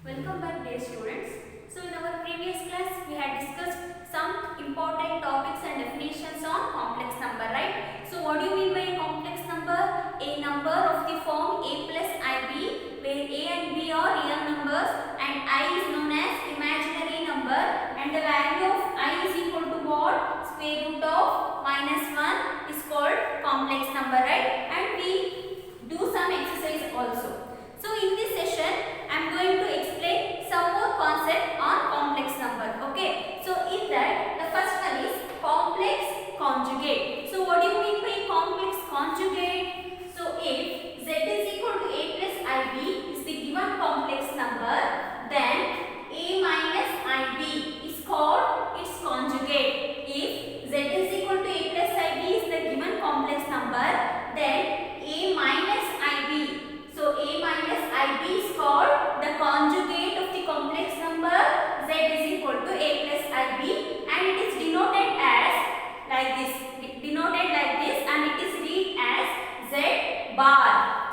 Welcome back, dear students. So in our previous class we had discussed some important topics and definitions on complex number, right? So what do you mean by a complex number? A number of the form a plus ib, where a and b are real numbers and I is known as imaginary number, and the value of I is equal to what? Square root of -1 is called complex number, right? And we do some exercise also. So in this session I am going to explain some more concept on complex number. Okay. So in that, the first one is complex conjugate. So what do you mean by complex conjugate? So if z is equal to a plus ib is the given complex number, then a minus ib is called its conjugate. If z is equal to a plus ib is the given complex number, then a minus ib, so a minus ib is called the conjugate of the complex number z is equal to a plus ib, and it is denoted as like this, and it is read as z bar.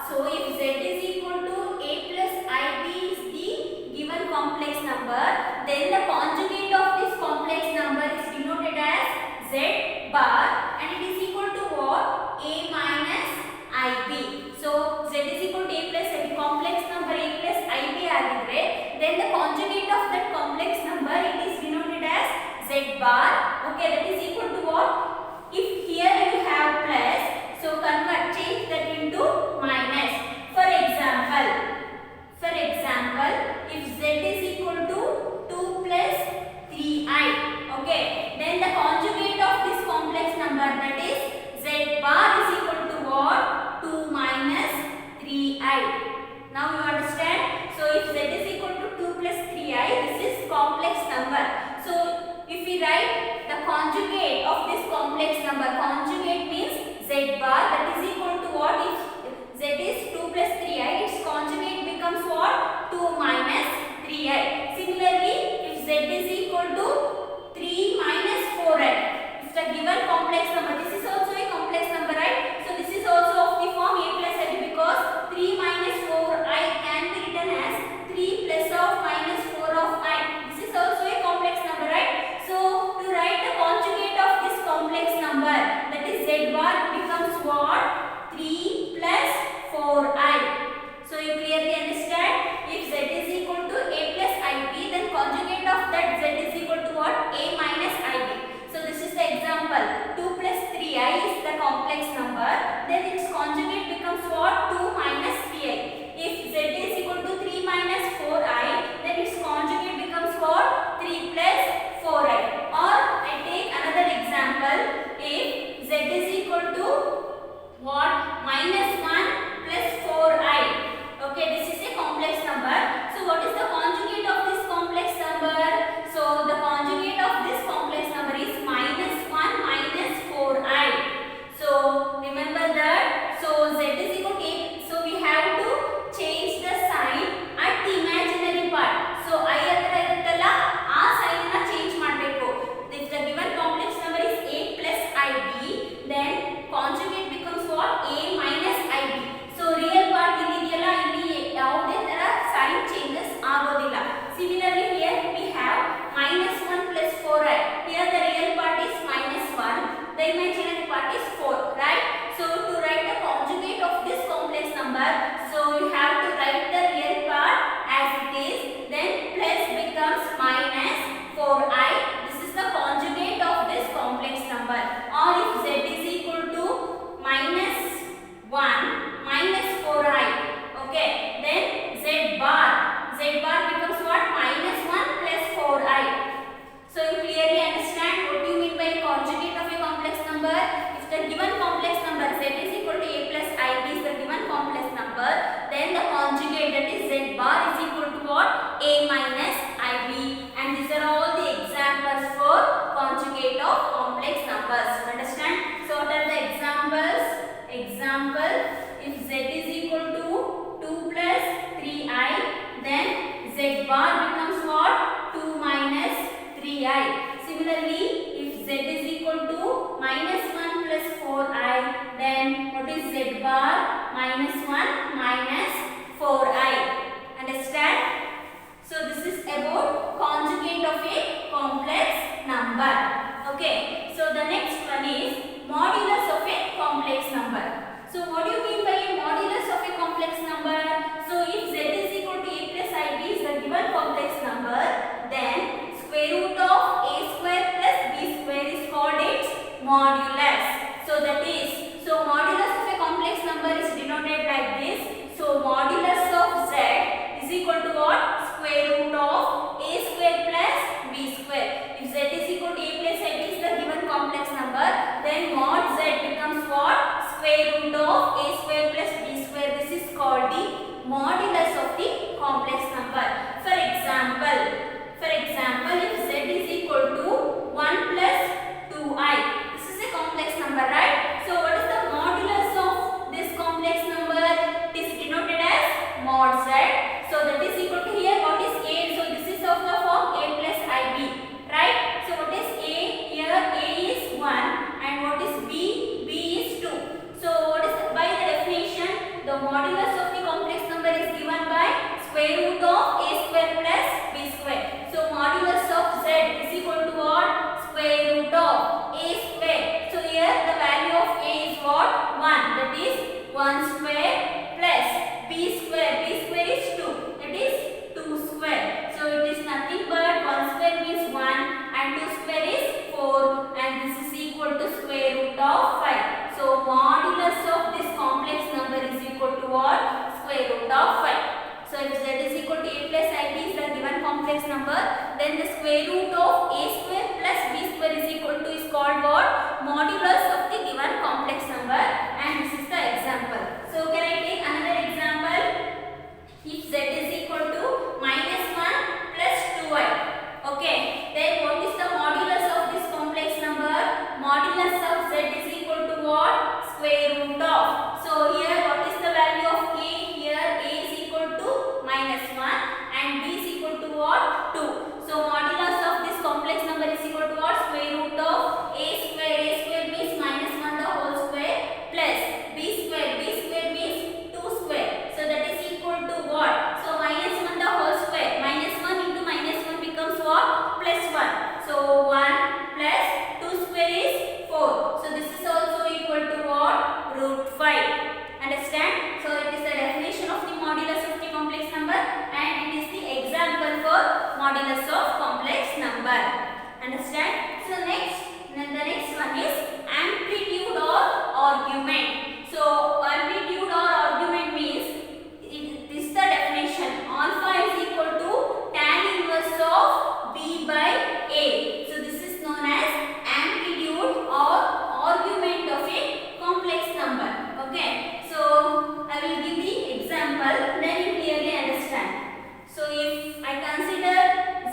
So if z is equal to a plus ib is the given complex number, then the conjugate of this complex number is denoted as z bar, and it is equal to what? A minus ib. So z is equal to a plus ib, complex number a plus ib agidre, then the conjugate of that complex number it is denoted as z bar. Okay, that is equal to what? If here you have plus, so change that into minus. For example, if z is equal to 2 plus 3i, okay, then the conjugate of this complex number, that is z bar, is equal to what? 2 minus 3i. Now you understand? So if z is equal to 2 plus 3i, this is complex number. So if we write the conjugate of this complex number, conjugate means z bar, that is equal to what? If z is 2 plus 3i, its conjugate becomes what? 2 minus 3i. Similarly, if z is equal to 3 minus 4i, if the given complex number, this is also a complex number, right? So this is also of the form a plus ib, because 3 minus 4i can be written as 3 plus of minus 4 of I. This is also a complex number, right? So to write the conjugate of this complex number, that is z bar, becomes what? 3 plus 4i. So you clearly understand? If z is equal to a plus ib, then conjugate of that z is equal to what? A minus ib. So this is the example. 2 plus 3i is the complex number, then its conjugate becomes what? 2 minus 3i. If z is equal to 3 minus 4i, then its conjugate becomes what? 3 plus 4i. Or I take another example. If z is equal to what? Minus 1 plus 4i. Okay, this is a complex number. So what is the conjugate of this complex number? So the conjugate of this complex number is minus 1 minus 4i. So remember that. So z is equal to 8. So we have to change the sign at the imaginary part. So I hatra iruttalla, aa sign na change ಮಾಡಬೇಕು. If the given complex number is a plus ib, then conjugate becomes what? A minus ib. So real part ಇದೆಯಲ್ಲ, ಇಲ್ಲಿ ಯಾವುದೇ ತರ sign changes ಆಗೋದಿಲ್ಲ. Similarly here we have minus 1 plus 4i. Here the real part is minus 1, the imaginary part is 4, right? So to write the conjugate of this complex number, so you have to write the real part as it is, then plus becomes minus 4i. This is the conjugate of this complex number. Or if z is equal to minus 1 minus 4i, okay, then z bar becomes what? Minus 1 plus 4i. So you clearly understand what do you mean by conjugate of a complex number? If the given complex number z is equal to a plus ib is the given complex number, then the conjugate, that is z bar, is equal to what? A minus ib. And these are all the examples for conjugate of complex numbers. Understand? So what are the examples? Example, if z is equal to 2 plus 3i, then z bar becomes what? 2 minus 3i. Similarly, if z is equal to minus 1 plus 4i, then what is z bar? Minus 1 minus 4i. Understand? modulus of the complex number is given by square root of a square plus b square. So modulus of z is equal to what? Square root of a square. So here the value of a is what? 1. That is 1 square plus b square. B square is 2. That is 2 square. So it is nothing but 1 square means 1 and 2 square is 4 and this is equal to square root of 5. So modulus of this complex number is equal to what? Square root of 5. So if z is equal to a plus ib is the given complex number, then the square root of a square plus b square is equal to is called what? Modulus of the given complex number, and this is the example. So can I take another example? If z is equal to minus 1 plus 2i, okay, then what is the modulus of this complex number? Modulus of z is equal to what? Square root of. So here what is the value of a? Here a is equal to minus 1 and b is equal to what? 2. So modulus of this complex number is equal to what? Square root of a square. A square means minus 1 the whole square plus b square. B square means 2 square. So that is equal to what? So minus 1 the whole square. Minus 1 into minus 1 becomes what? Plus 1. So 1 plus 2 square is 4. So this is also equal to what? Root 5. Understand? So it is the definition of the modulus of the complex number and it is the example for modulus of complex number. Understand? So the next one is amplitude or argument. So amplitude or argument means this is the definition. Alpha is equal to tan inverse of b by a. So this is known as amplitude or argument of a complex number. Okay. So I will give the example, then you clearly understand. So if I consider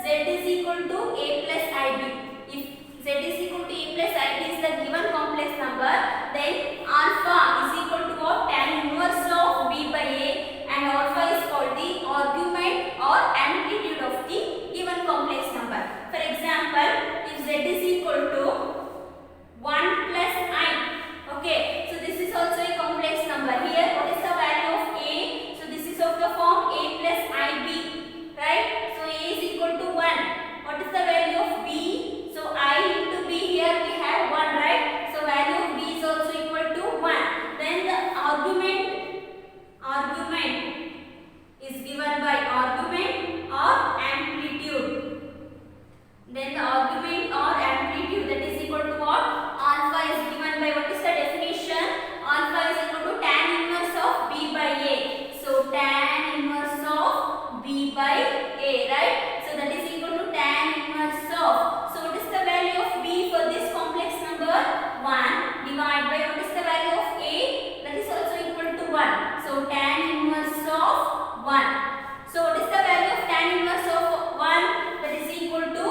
z is equal to a plus ib, if z is equal to a plus ib is the given complex number, then alpha is equal to what? Tan inverse of b by a, and alpha is called the argument or amplitude of the given complex number. For example, if z is equal to 1 plus I, okay, so this is also a complex number. Here what is the value of a? So this is of the form a plus ib, right? So a is equal to 1. What is the value of b? So I into b, here we have 1, right? So value of b is also equal to 1. Then the argument is given by argument or amplitude. Then the argument or amplitude, that is equal to what? Alpha is given by, what is the definition? Alpha is equal to tan inverse of b by a. So tan inverse of b by a, right? So that is equal to tan inverse of. So what is the value of b for this complex number? 1 divided by what is the value of a? That is also equal to 1. So tan inverse of 1. So what is the value of tan inverse of 1? That is equal to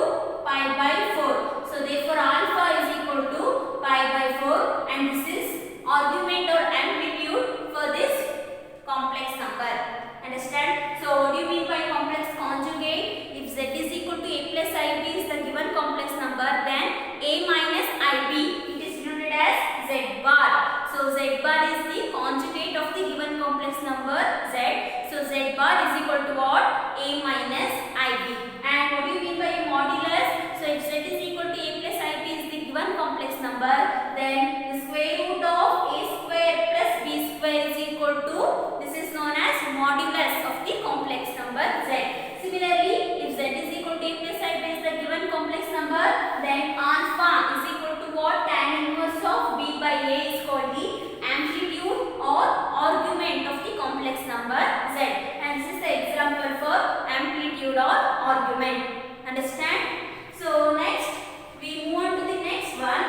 pi by 4. So therefore alpha is equal to pi by 4 and this is argument or amplitude for this complex number. Understand? So what do you mean by complex conjugate? If z is equal to a plus ib is the given complex number, then a minus ib, it is denoted as z bar. So z bar is the conjugate of the given complex number z. So z bar is equal to what? A minus ib. And what do you mean by a modulus? So if z is equal to a plus ib is the given complex number, then the square root of a square plus b square is equal to, this is known as modulus of the complex number z. Similarly, if z is equal to a plus ib is the given complex number, then alpha is equal to what? Tan inverse of b by a is called the amplitude or argument of the complex number z. And this is the example for amplitude or argument. Understand? So next we move on to the next one.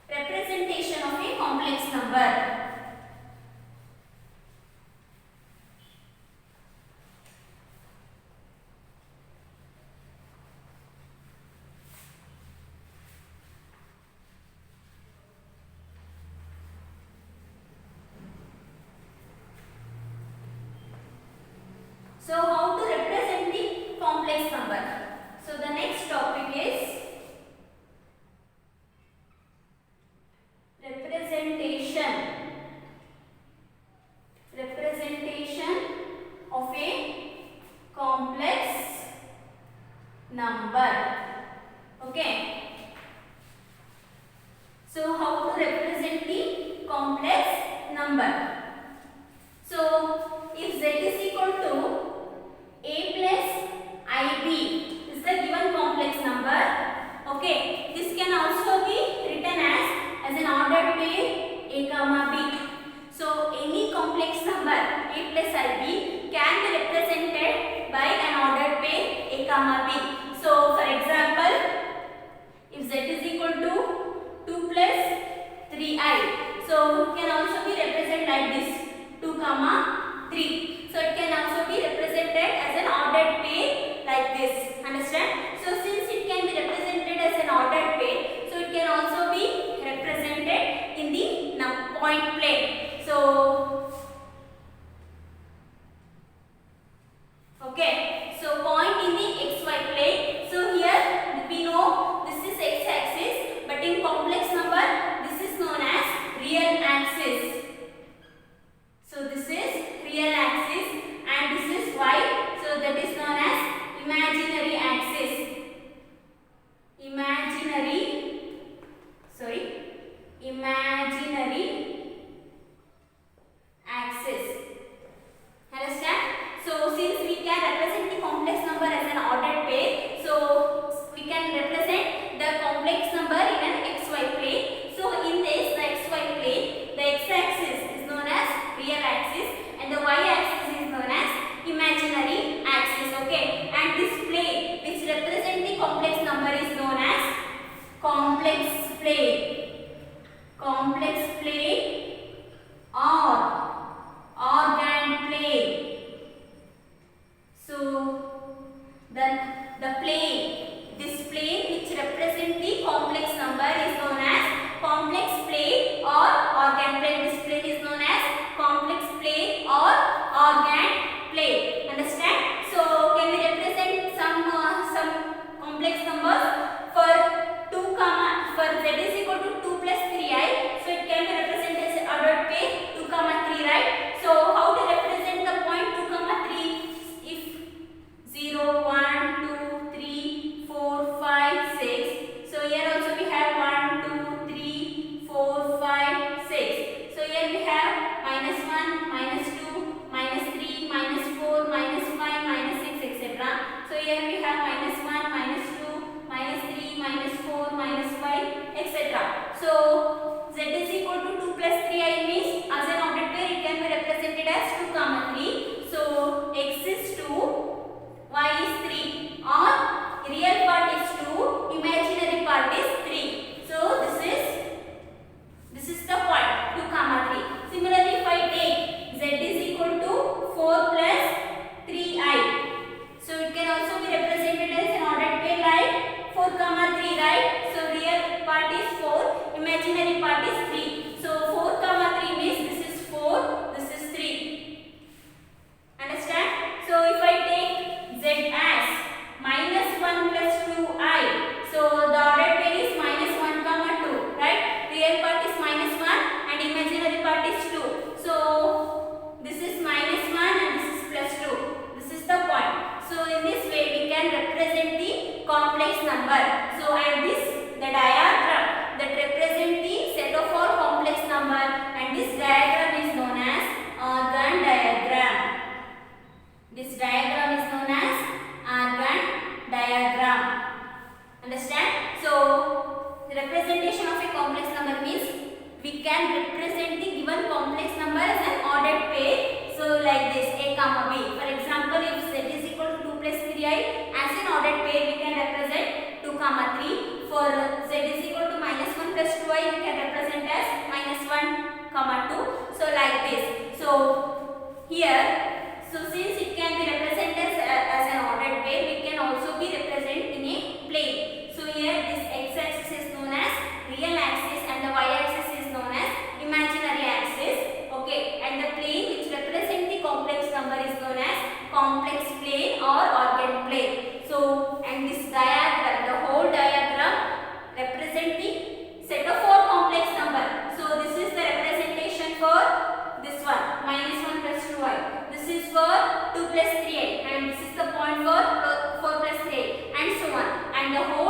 Representation of a complex number. So how to represent the complex number? So the next topic is also be represented in the point plane. So okay, so point in the xy plane. So here we know this is x-axis, but in complex number this is known as real axis. So this is real axis and this is y. So that is known as imaginary axis. Imaginary axis. Understand? So since we can represent the complex number as an ordered pair, so we can represent the complex number in an xy plane. So in this the xy plane, the x-axis is known as real axis and the y-axis is known as imaginary axis. Okay, and this plane which represent the complex number is known as complex plane. Complex plane or organ plane. So the plane, this plane which represent the complex number is known as complex plane or organ plane. This plane is known as complex plane or organ plane. Understand? So can we represent some complex numbers for for z is equal to 2 plus 3i. So it can be represented as an ordered pair 2, 3, right? So how to represent the point 2, 3 if 0, 1, 2, 3, 4, 5, 6. So here also we have 1, 2, 3, 4, 5, 6. So here we have -1, -2, -3, -4, -5, -6, etc. So here we have -1, -2, -3, -4, -5, etc. So z is equal to 2 plus 3i means as an ordered pair it can be represented as 2, 3. So x is 2, y is 3, or real part is 2, imaginary part is 3. So this is the point 2, 3. Similarly, if I take z is equal to 4 plus 3i, so it can also be represented as an ordered pair like 4, 3, right? So real part is 4, imaginary part is 3. So 4, 3 means this is 4, this is 3. Understand? So if I take z as -1 plus 2i, so the ordered pair is -1, 2, right? Real part is -1 and imaginary part is 2. So this is -1 and this is plus 2. This is the point. So in this way we can represent the complex number. So and this the diagram that represent the set of all complex number, and this diagram is known as organ diagram. This diagram is known as organ diagram. Understand? So the representation of a complex number means we can represent the given complex number as an ordered pair. So like this a comma b. For example, if z is equal to 2 plus 3i, as an ordered pair we can represent 2, 3. For z is equal to -1 plus 2i, we can represent as -1, 2. So like this. So here, so since it can be represented as an ordered pair, we can also be represented in a plane. So here this x-axis is known as real axis and the y-axis is known as imaginary axis. Okay, and the plane which represent the complex number is known as complex plane or organ plane. So and this diagram, the whole diagram represent the set of 4 complex number. So this is the representation for this one, -1 plus 2i. This is for 2 plus 3i, and this is the point for 4 plus 3i, and so on. And the whole